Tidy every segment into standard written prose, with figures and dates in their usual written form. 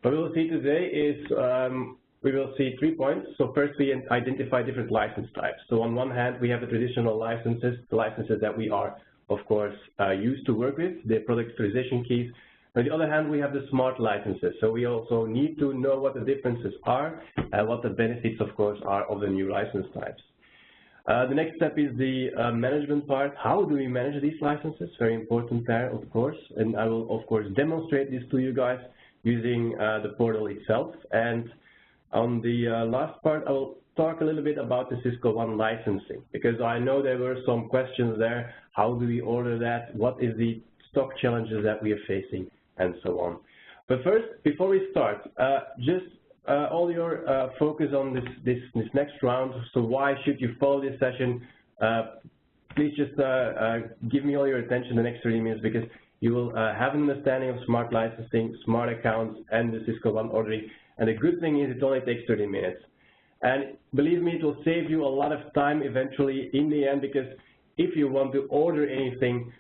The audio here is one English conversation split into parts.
What we will see today is we will see 3 points. So first, we identify different license types. So on one hand, we have the traditional licenses, the licenses that we are, of course, used to work with, the product authorization keys. On the other hand, we have the smart licenses. So we also need to know what the differences are and what the benefits, of course, are of the new license types. The next step is the management part. How do we manage these licenses? Very important there, of course. And I will, of course, demonstrate this to you guys using the portal itself. And on the last part, I will talk a little bit about the Cisco One licensing, because I know there were some questions there. How do we order that? What is the stock challenges that we are facing, and so on. But first, before we start, just all your focus on this next round. So why should you follow this session? Please just give me all your attention the next 30 minutes, because you will have an understanding of smart licensing, smart accounts, and the Cisco One ordering. And the good thing is it only takes 30 minutes. And believe me, it will save you a lot of time eventually in the end, because if you want to order anything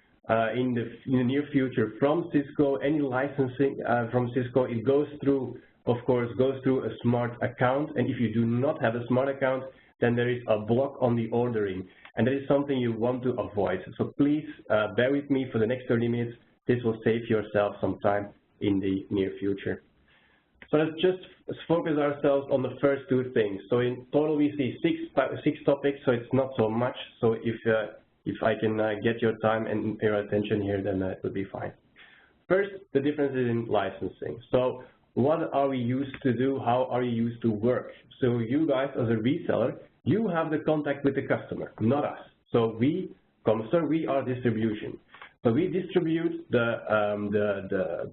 in the near future from Cisco, any licensing from Cisco, it goes through, of course, a smart account. And if you do not have a smart account, then there is a block on the ordering. And that is something you want to avoid. So please bear with me for the next 30 minutes. This will save yourself some time in the near future. So let's just focus ourselves on the first two things. So in total, we see six topics, so it's not so much. So if I can get your time and your attention here, then it will be fine. First, the differences in licensing. So what are we used to do? How are you used to work? So you guys, as a reseller, you have the contact with the customer, not us. So we, Comstor, we are distribution. So we distribute the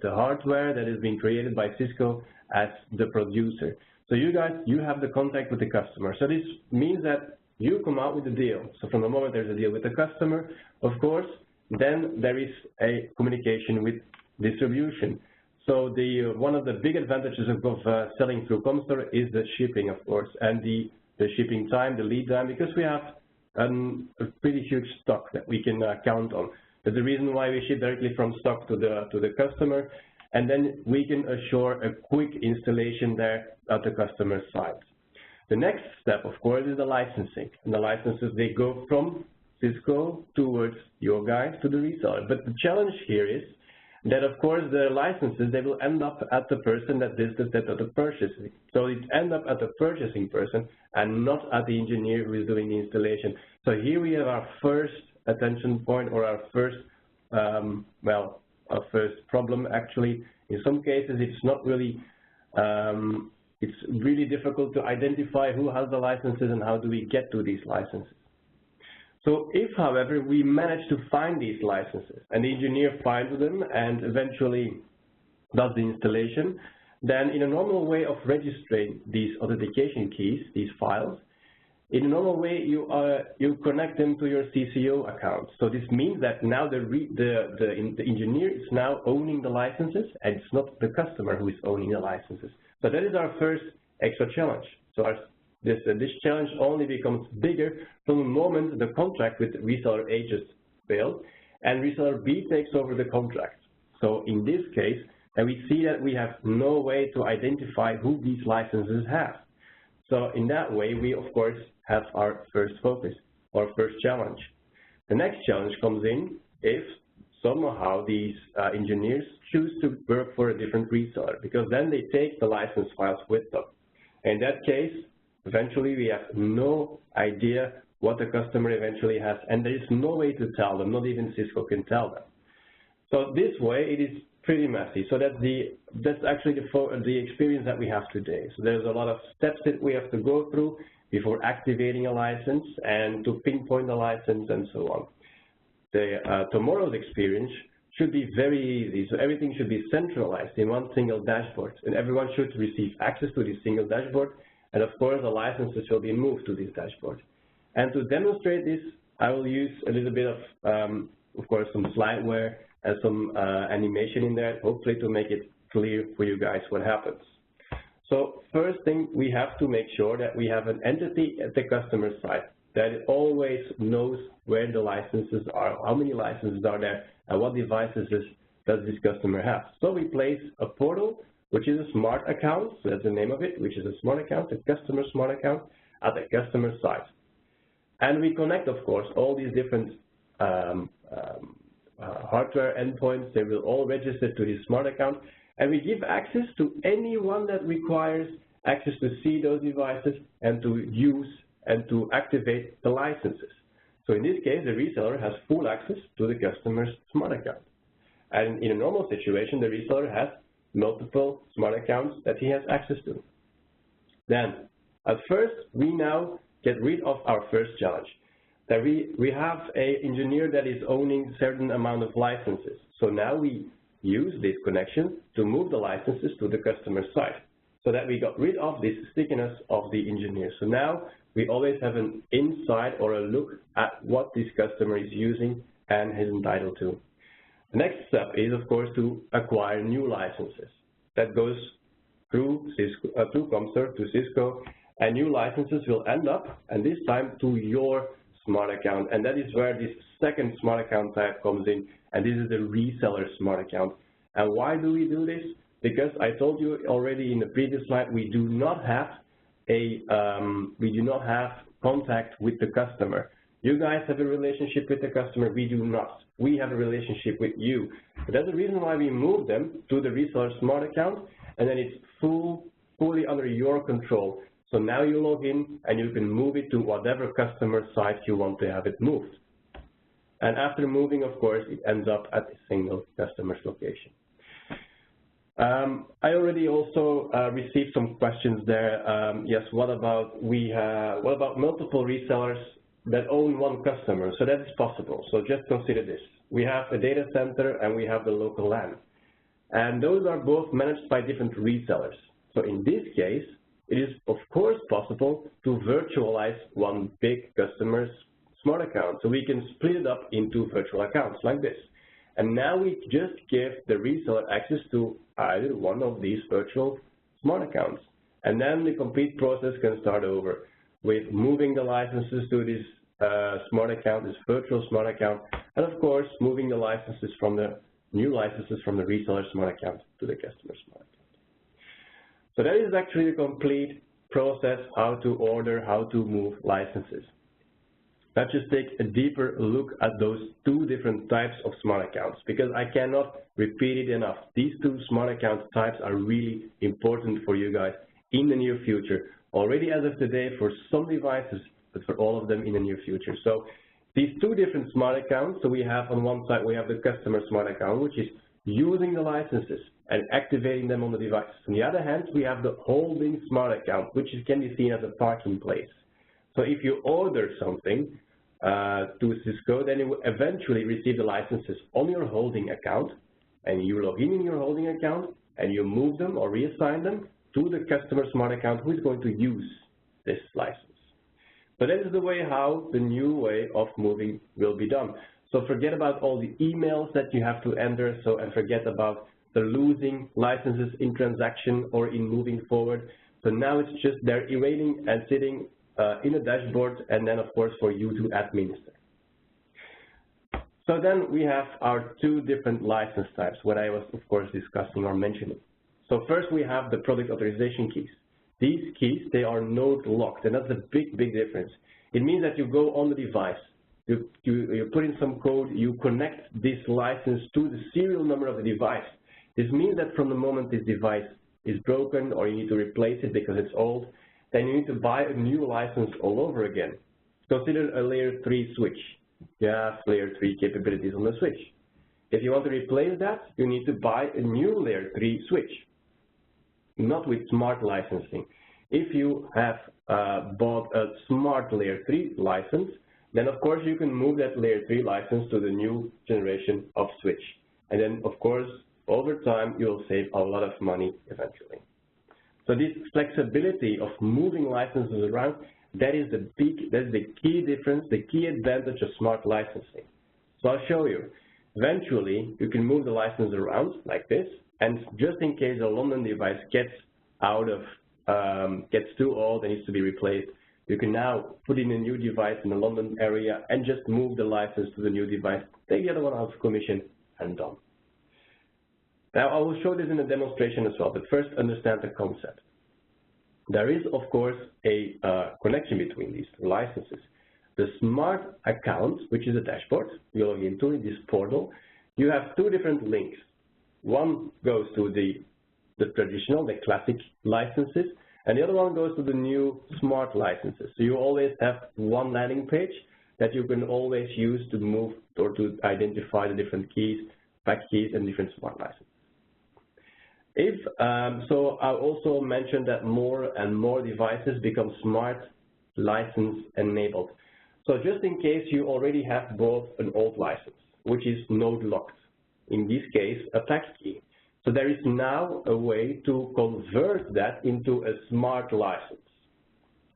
hardware that is being created by Cisco as the producer. So you guys, you have the contact with the customer. So this means that you come out with a deal. So from the moment there's a deal with the customer, of course, then there is a communication with distribution. So one of the big advantages of selling through Comstor is the shipping, of course, and the shipping time, the lead time, because we have a pretty huge stock that we can count on. That's the reason why we ship directly from stock to the customer, and then we can assure a quick installation there at the customer side. The next step, of course, is the licensing. And the licenses, they go from Cisco towards your guys to the reseller. But the challenge here is that, of course, the licenses, they will end up at the person that does the purchasing. So it ends up at the purchasing person and not at the engineer who is doing the installation. So here we have our first attention point, or our first, our first problem actually. In some cases, it's not really, it's really difficult to identify who has the licenses and how do we get to these licenses. So if, however, we manage to find these licenses and the engineer finds them and eventually does the installation, then in a normal way of registering these authentication keys, these files, in a normal way you connect them to your CCO account. So this means that now the engineer is now owning the licenses, and it's not the customer who is owning the licenses. So that is our first extra challenge. So this challenge only becomes bigger from the moment the contract with reseller A just failed and reseller B takes over the contract. So in this case, and we see that we have no way to identify who these licenses have. So in that way, we of course have our first focus, or first challenge. The next challenge comes in if somehow these engineers choose to work for a different reseller, because then they take the license files with them. In that case, eventually we have no idea what the customer eventually has, and there is no way to tell them, not even Cisco can tell them. So this way it is pretty messy. So that's actually the experience that we have today. So there's a lot of steps that we have to go through before activating a license and to pinpoint the license and so on. Tomorrow's experience should be very easy. So everything should be centralized in one single dashboard, and everyone should receive access to this single dashboard. And of course, the licenses will be moved to this dashboard. And to demonstrate this, I will use a little bit of course, some slideware and some animation in there, hopefully to make it clear for you guys what happens. So first thing, we have to make sure that we have an entity at the customer side that always knows where the licenses are, how many licenses are there, and what devices does this customer have. So we place a portal which is a smart account, so that's the name of it, which is a smart account, a customer smart account at the customer site. And we connect, of course, all these different hardware endpoints. They will all register to this smart account, and we give access to anyone that requires access to see those devices and to use and to activate the licenses. So in this case, the reseller has full access to the customer's smart account. And in a normal situation, the reseller has multiple smart accounts that he has access to. Then, at first, we now get rid of our first challenge, that we have an engineer that is owning certain amount of licenses. So now we use this connection to move the licenses to the customer side, so that we got rid of this stickiness of the engineer. So now we always have an insight or a look at what this customer is using and is entitled to. The next step is, of course, to acquire new licenses. That goes through Cisco, through Comstor to Cisco, and new licenses will end up, and this time to your smart account. And that is where this second smart account type comes in, and this is the reseller smart account. And why do we do this? Because I told you already in the previous slide, we do not have contact with the customer. You guys have a relationship with the customer, we do not. We have a relationship with you. But that's the reason why we move them to the reseller smart account, and then it's fully under your control. So now you log in and you can move it to whatever customer site you want to have it moved. And after moving, of course, it ends up at a single customer's location. I already also received some questions there. Yes, what about multiple resellers that own one customer? So that is possible. So just consider this. We have a data center and we have the local LAN. And those are both managed by different resellers. So in this case, it is of course possible to virtualize one big customer's smart account. So we can split it up into virtual accounts like this. And now we just give the reseller access to either one of these virtual smart accounts. And then the complete process can start over with moving the licenses to this smart account, this virtual smart account, and of course moving the licenses from the new licenses from the reseller smart account to the customer smart account. So that is actually the complete process, how to order, how to move licenses. Let's just take a deeper look at those two different types of smart accounts, because I cannot repeat it enough. These two smart account types are really important for you guys in the near future. Already as of today for some devices, but for all of them in the near future. So these two different smart accounts, so we have on one side, we have the customer smart account, which is using the licenses and activating them on the device. On the other hand, we have the holding smart account, which can be seen as a parking place. So if you order something to Cisco, then you will eventually receive the licenses on your holding account, and you log in your holding account, and you move them or reassign them to the customer smart account who is going to use this license. So that is the way how the new way of moving will be done. So forget about all the emails that you have to enter, and forget about the losing licenses in transaction or in moving forward. So now it's just they're waiting and sitting in a dashboard, and then of course for you to administer. So then we have our two different license types, what I was of course discussing or mentioning. So first we have the product authorization keys. These keys, they are node locked, and that's a big difference. It means that you go on the device, you put in some code, you connect this license to the serial number of the device. This means that from the moment this device is broken or you need to replace it because it's old, then you need to buy a new license all over again. Consider a layer 3 switch. You have layer 3 capabilities on the switch. If you want to replace that, you need to buy a new layer 3 switch, not with smart licensing. If you have bought a smart layer 3 license, then of course you can move that layer 3 license to the new generation of switch. And then of course, over time, you'll save a lot of money eventually. So this flexibility of moving licenses around, that's the key difference, the key advantage of smart licensing. So I'll show you. Eventually, you can move the license around like this, and just in case a London device gets too old and needs to be replaced, you can now put in a new device in the London area and just move the license to the new device, take the other one out of commission, and done. Now I will show this in a demonstration as well, but first understand the concept. There is, of course, a connection between these licenses. The smart account, which is a dashboard you log into in this portal, you have two different links. One goes to the traditional, the classic licenses, and the other one goes to the new smart licenses. So you always have one landing page that you can always use to move or to identify the different keys, back keys, and different smart licenses. So I also mentioned that more and more devices become smart license enabled. So just in case you already have bought an old license, which is node locked, in this case a pack key. So there is now a way to convert that into a smart license.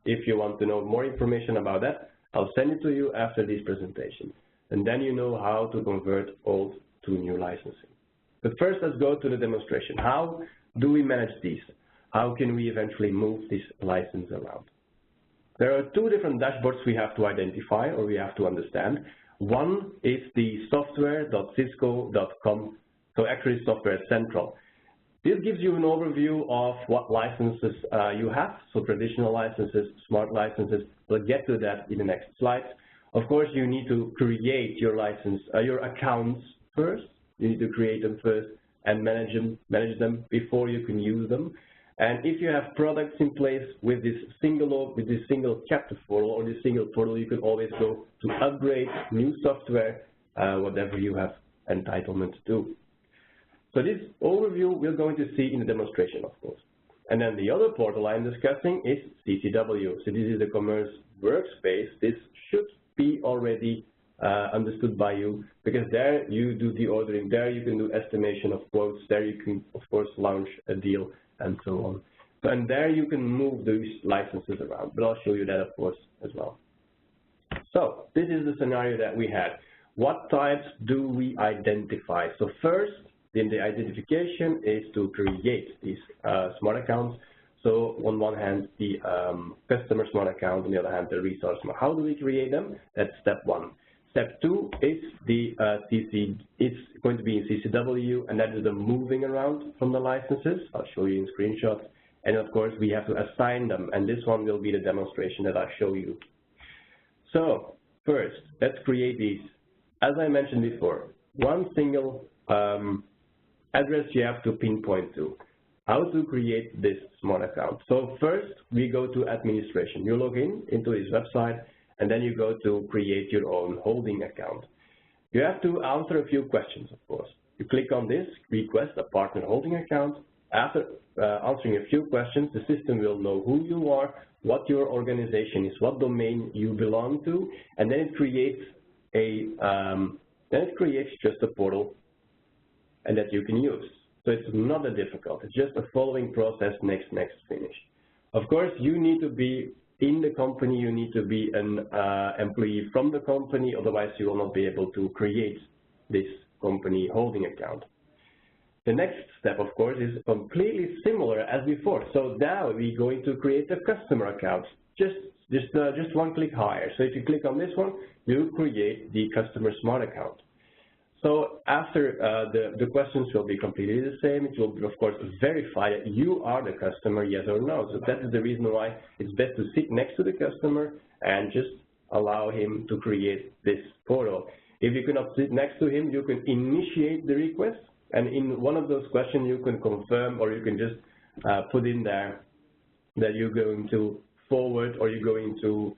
If you want to know more information about that, I'll send it to you after this presentation. And then you know how to convert old to new licensing. But first, let's go to the demonstration. How do we manage these? How can we eventually move this license around? There are two different dashboards we have to identify or we have to understand. One is the software.cisco.com, so actually Software Central. This gives you an overview of what licenses you have, so traditional licenses, smart licenses. We'll get to that in the next slides. Of course, you need to create your license, your accounts first. You need to create them first and manage them before you can use them. And if you have products in place with this single captive portal or this single portal, you can always go to upgrade new software, whatever you have entitlement to. So this overview we're going to see in the demonstration, of course. And then the other portal I'm discussing is CCW. So this is the Commerce Workspace. This should be already understood by you, because there you do the ordering, there you can do estimation of quotes, there you can, of course, launch a deal, and so on. So, and there you can move those licenses around, but I'll show you that, of course, as well. So this is the scenario that we had. What types do we identify? So first, in the identification is to create these smart accounts. So on one hand, the customer smart account, on the other hand, the resource smart. How do we create them? That's step one. Step two is the it's going to be in CCW, and that is the moving around from the licenses. I'll show you in screenshots. And of course, we have to assign them, and this one will be the demonstration that I'll show you. So first, let's create these. As I mentioned before, one single address you have to pinpoint to. How to create this smart account. So first, we go to administration. You log into this website, and then you go to create your own holding account. You have to answer a few questions, of course. You click on this, request a partner holding account. After answering a few questions, the system will know who you are, what your organization is, what domain you belong to, and then it creates just a portal and that you can use. So it's not that difficult. It's just a following process, next, finish. Of course, you need to be in the company, you need to be an employee from the company, otherwise you will not be able to create this company holding account. The next step, of course, is completely similar as before. So now we're going to create a customer account, just one click higher. So if you click on this one, you create the customer smart account. So after the questions will be completely the same. It will, of course, verify that you are the customer, yes or no. So that is the reason why it's best to sit next to the customer and just allow him to create this portal. If you cannot sit next to him, you can initiate the request. And in one of those questions, you can confirm, or you can just put in there that you're going to forward, or you're going to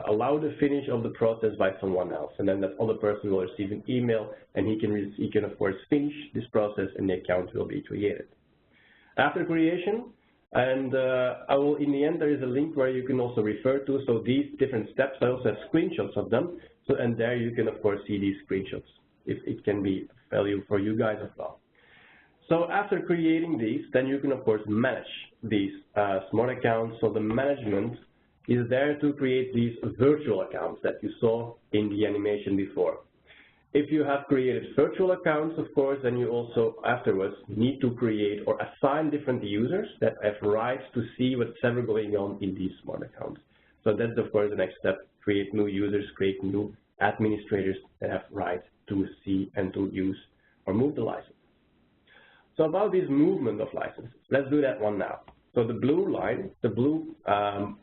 allow the finish of the process by someone else, and then that other person will receive an email, and he can of course finish this process, and the account will be created. After creation, and in the end there is a link where you can also refer to. So these different steps, I also have screenshots of them. So and there you can of course see these screenshots. If it can be value for you guys as well. So after creating these, then you can of course manage these smart accounts. So the management is there to create these virtual accounts that you saw in the animation before. If you have created virtual accounts, of course, then you also afterwards need to create or assign different users that have rights to see what's ever going on in these smart accounts. So that's of course the next step, create new users, create new administrators that have rights to see and to use or move the license. So about this movement of licenses, let's do that one now. So the blue line, the blue, well,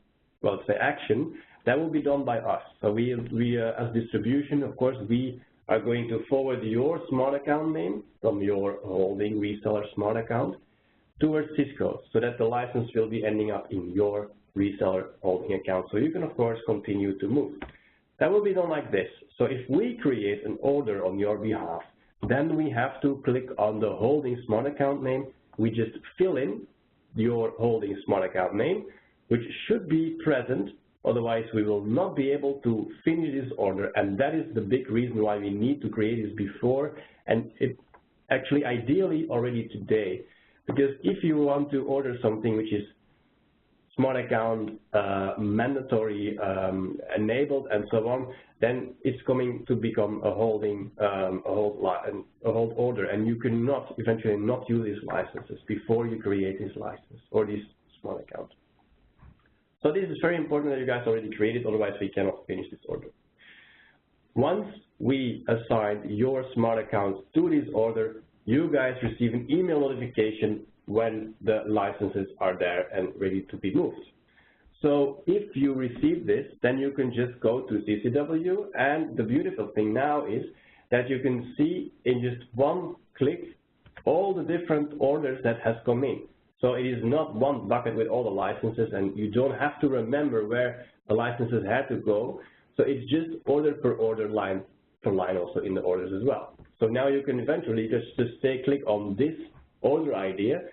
let's say action, that will be done by us. So we as distribution, of course, we are going to forward your smart account name from your holding reseller smart account towards Cisco, so that the license will be ending up in your reseller holding account. So you can, of course, continue to move. That will be done like this. So if we create an order on your behalf, then we have to click on the holding smart account name. We just fill in your holding smart account name, which should be present. Otherwise, we will not be able to finish this order, and that is the big reason why we need to create this before, and it actually ideally already today. Because if you want to order something which is smart account mandatory, enabled, and so on, then it's going to become a hold order, and you cannot eventually not use these licenses before you create this license or this smart account. So this is very important that you guys already created, otherwise we cannot finish this order. Once we assign your smart account to this order, you guys receive an email notification when the licenses are there and ready to be moved. So if you receive this, then you can just go to CCW, and the beautiful thing now is that you can see in just one click all the different orders that has come in. So it is not one bucket with all the licenses, and you don't have to remember where the licenses had to go. So it's just order per order, line per line also in the orders as well. So now you can eventually just say click on this order idea.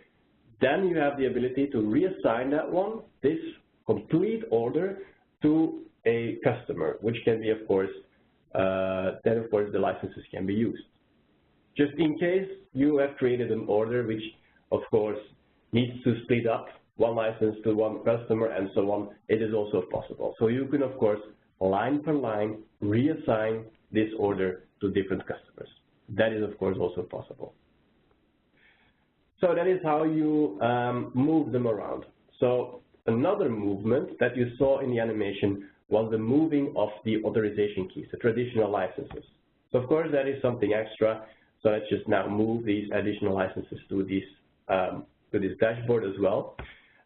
Then you have the ability to reassign that one, this complete order, to a customer, which can be, of course, then of course the licenses can be used. Just in case you have created an order which, of course, needs to split up one license to one customer and so on, it is also possible. So you can, of course, line per line, reassign this order to different customers. That is, of course, also possible. So that is how you move them around. So another movement that you saw in the animation was the moving of the authorization keys, the traditional licenses. So of course that is something extra. So let's just now move these additional licenses to this dashboard as well.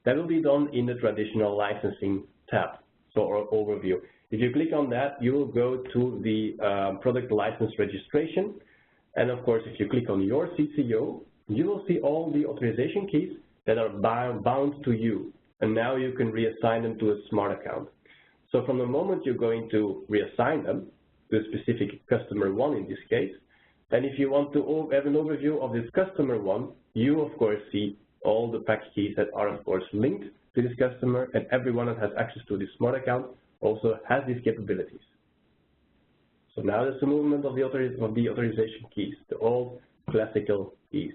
That will be done in the traditional licensing tab, so or overview. If you click on that, you will go to the product license registration. And of course, if you click on your CCO, you will see all the authorization keys that are bound to you. And now you can reassign them to a smart account. So from the moment you're going to reassign them to a specific customer one in this case, and if you want to have an overview of this customer one, you of course see all the pack keys that are of course linked to this customer, and everyone that has access to this smart account also has these capabilities. So now there's the movement of the authorization keys, the old classical keys.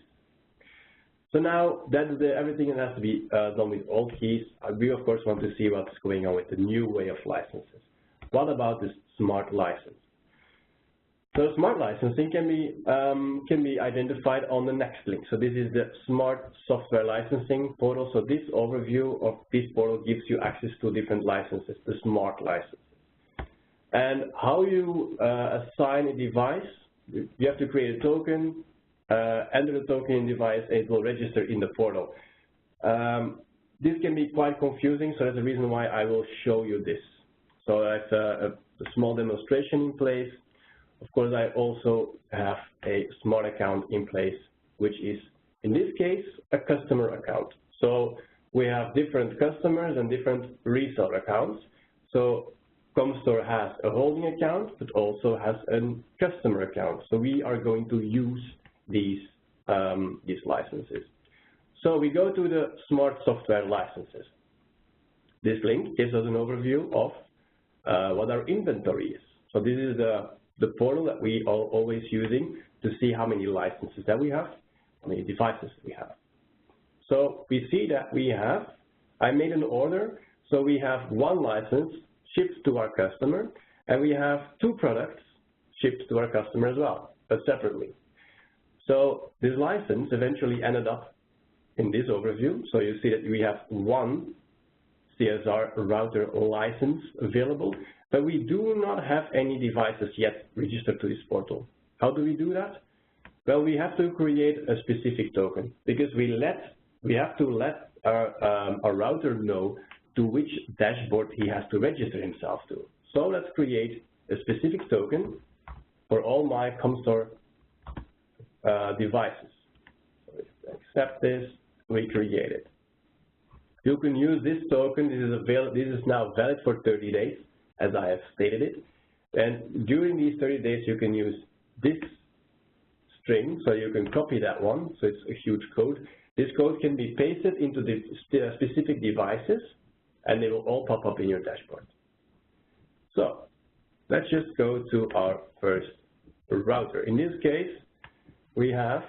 So now that's everything that has to be done with old keys. We of course want to see what's going on with the new way of licenses. What about this smart license? So smart licensing can be identified on the next link. So this is the smart software licensing portal. So this overview of this portal gives you access to different licenses, the smart licenses. And how you assign a device, you have to create a token, enter the token in device, and it will register in the portal. This can be quite confusing, so that's the reason why I will show you this. So I have a small demonstration in place. Of course, I also have a smart account in place, which is, in this case, a customer account. So we have different customers and different reseller accounts. So Comstor has a holding account, but also has a customer account. So we are going to use these licenses. So we go to the smart software licenses. This link gives us an overview of what our inventory is. So this is the portal that we are always using to see how many licenses that we have, how many devices we have. So we see that we have, I made an order, so we have one license shipped to our customer, and we have two products shipped to our customer as well, but separately. So this license eventually ended up in this overview. So you see that we have one CSR router license available, but we do not have any devices yet registered to this portal. How do we do that? Well, we have to create a specific token because we have to let our router know to which dashboard he has to register himself to. So let's create a specific token for all my Comstor devices. So if I accept this, we create it. You can use this token. This is now valid for 30 days, as I have stated it. And during these 30 days, you can use this string, so you can copy that one. So it's a huge code. This code can be pasted into the specific devices, and they will all pop up in your dashboard. So let's just go to our first router. In this case, we have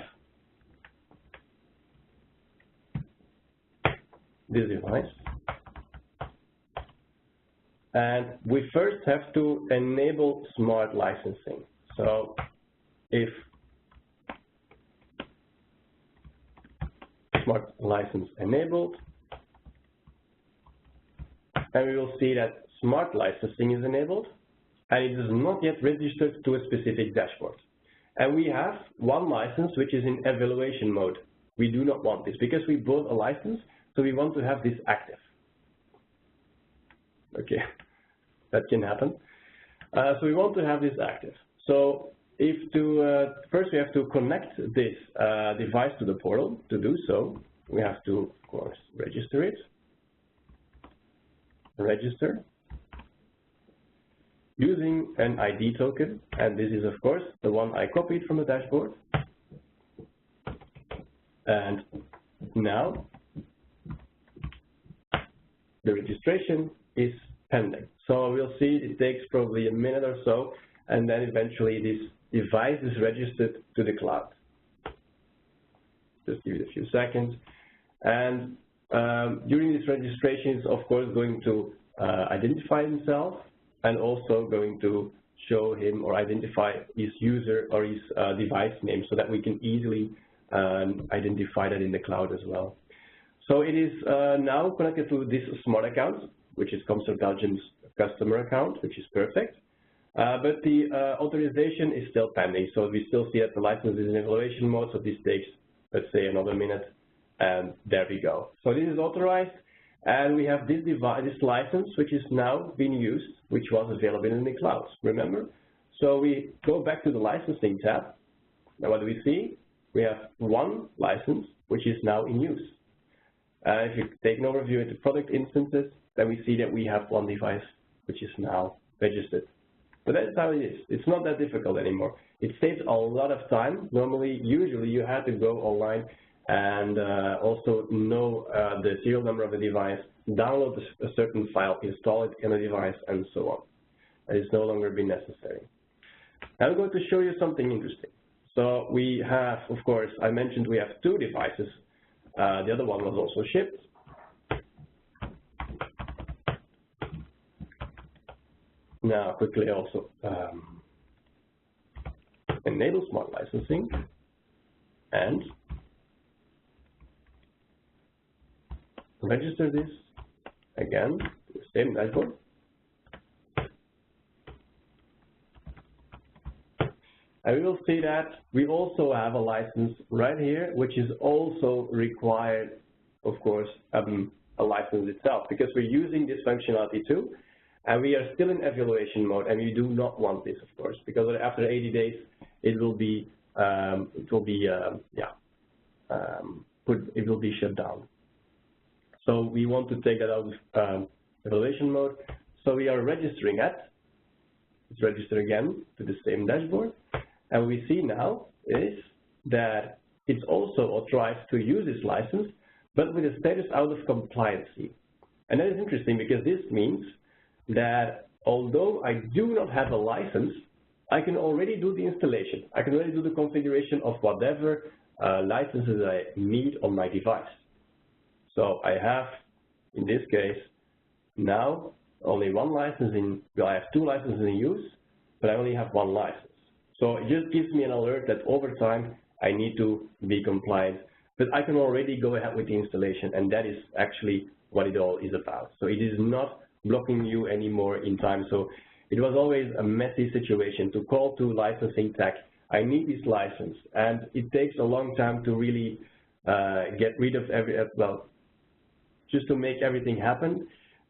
this device. And we first have to enable smart licensing. So if smart license enabled, and we will see that smart licensing is enabled, and it is not yet registered to a specific dashboard. And we have one license which is in evaluation mode. We do not want this because we bought a license, so we want to have this active. Okay, that can happen. So we want to have this active. So first we have to connect this device to the portal. To do so, we have to, of course, register it. Register using an ID token, and this is of course the one I copied from the dashboard. And now the registration is pending. So we'll see it takes probably a minute or so, and then eventually this device is registered to the cloud. Just give it a few seconds. And during this registration, it's of course going to identify himself and also going to show him or identify his user or his device name so that we can easily identify that in the cloud as well. So it is now connected to this smart account, which is Comstor Belgium's customer account, which is perfect. But the authorization is still pending. So we still see that the license is in evaluation mode. So this takes, let's say, another minute. And there we go. So this is authorized. And we have this device, this license, which is now being used, which was available in the cloud, remember? So we go back to the licensing tab. Now what do we see? We have one license, which is now in use. If you take an overview into product instances, then we see that we have one device, which is now registered. But that's how it is. It's not that difficult anymore. It saves a lot of time. Usually you have to go online and also know the serial number of the device, download a certain file, install it in a device, and so on. That is no longer be necessary. Now I'm going to show you something interesting. So we have, of course, I mentioned we have two devices. The other one was also shipped. Now quickly also enable smart licensing and register this again to the same dashboard. And we will see that we also have a license right here, which is also required, of course, a license itself, because we're using this functionality too, and we are still in evaluation mode, and we do not want this, of course, because after 80 days, it will be shut down. So we want to take that out of evaluation mode. So we are registering it. Let's register again to the same dashboard. And we see now is that it's also authorized to use this license, but with a status out of compliancy. And that is interesting because this means that although I do not have a license, I can already do the installation. I can already do the configuration of whatever licenses I need on my device. So I have, in this case, now only one license I have two licenses in use, but I only have one license. So it just gives me an alert that over time I need to be compliant, but I can already go ahead with the installation, and that is actually what it all is about. So it is not blocking you anymore in time. So it was always a messy situation to call to licensing tech I need this license, and it takes a long time to really get rid of just to make everything happen.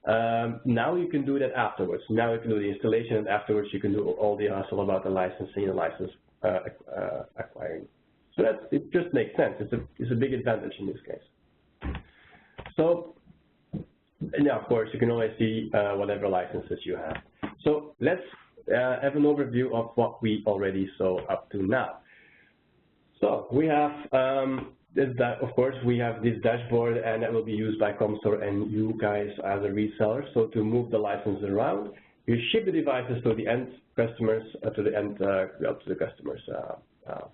Now you can do that afterwards. Now you can do the installation, and afterwards you can do all the hassle about the licensing and license acquiring. So it just makes sense. It's a big advantage in this case. So, now of course you can always see whatever licenses you have. So let's have an overview of what we already saw up to now. So we have of course, we have this dashboard, and that will be used by Comstor and you guys as a reseller. So to move the licenses around, you ship the devices to the end customers, to the customer's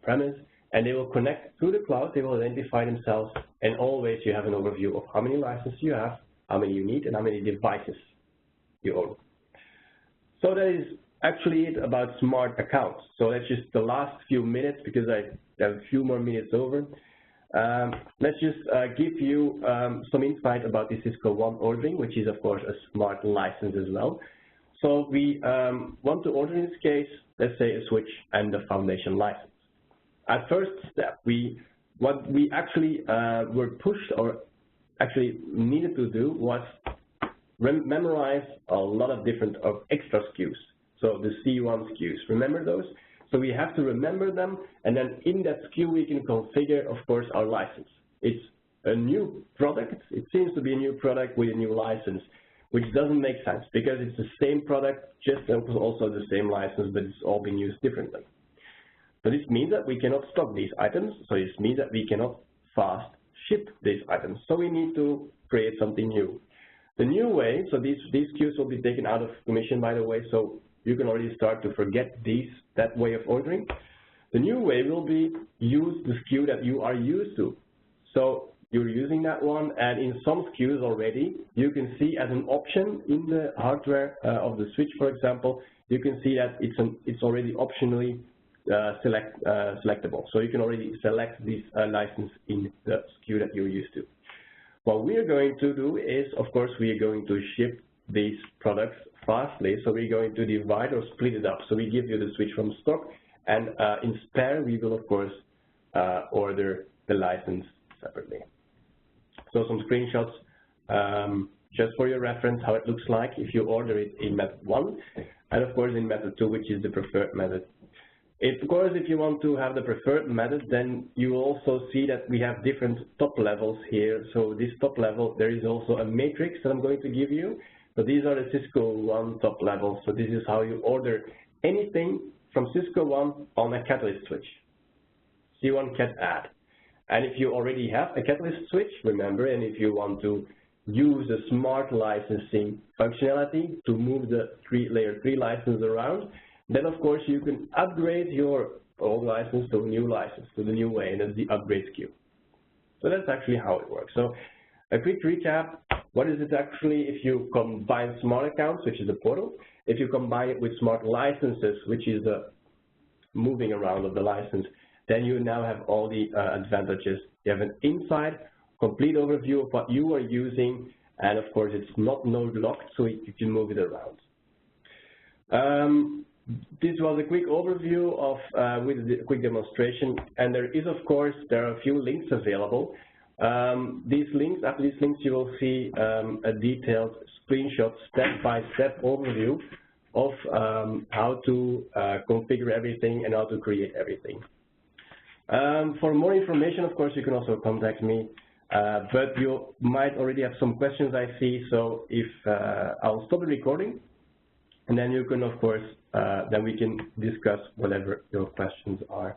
premise, and they will connect to the cloud. They will identify themselves, and always you have an overview of how many licenses you have, how many you need, and how many devices you own. So that is actually it about smart accounts. So that's just the last few minutes, because I have a few more minutes over. Let's just give you some insight about the Cisco One ordering, which is of course a smart license as well. So we want to order, in this case, let's say a switch and the foundation license. At first step, what we actually were pushed, or actually needed to do, was memorize a lot of different extra SKUs. So the C1 SKUs, remember those? So we have to remember them, and then in that SKU we can configure, of course, our license. It's a new product. It seems to be a new product with a new license, which doesn't make sense because it's the same product, just also the same license, but it's all been used differently. So this means that we cannot stock these items. So this means that we cannot fast ship these items. So we need to create something new. The new way, so these SKUs will be taken out of commission, by the way, so you can already start to forget that way of ordering. The new way will be use the SKU that you are used to. So you're using that one, and in some SKUs already, you can see as an option in the hardware of the switch, for example, you can see that it's already optionally selectable. So you can already select this license in the SKU that you're used to. What we're going to do is, of course, we are going to ship these products fastly, so we're going to divide or split it up. So we give you the switch from stock, and in spare, we will, of course, order the license separately. So some screenshots, just for your reference, how it looks like if you order it in method 1, and of course in method 2, which is the preferred method. Of course, if you want to have the preferred method, then you will also see that we have different top levels here. So this top level, there is also a matrix that I'm going to give you. So these are the Cisco One top levels. So this is how you order anything from Cisco One on a Catalyst switch. C1 Cat Add. And if you already have a Catalyst switch, remember, and if you want to use the smart licensing functionality to move the layer 3 license around, then of course you can upgrade your old license to a new license, to the new way, and that's the upgrade SKU. So that's actually how it works. So a quick recap. What is it actually if you combine smart accounts, which is the portal, if you combine it with smart licenses, which is the moving around of the license, then you now have all the advantages. You have an inside, complete overview of what you are using, and of course it's not node locked, so you can move it around. This was a quick overview of with a quick demonstration, and there are a few links available. These links, after these links, you will see a detailed screenshot, step-by-step overview of how to configure everything and how to create everything. For more information, of course, you can also contact me, but you might already have some questions, I see, so if I'll stop the recording, and then you can, of course, then we can discuss whatever your questions are.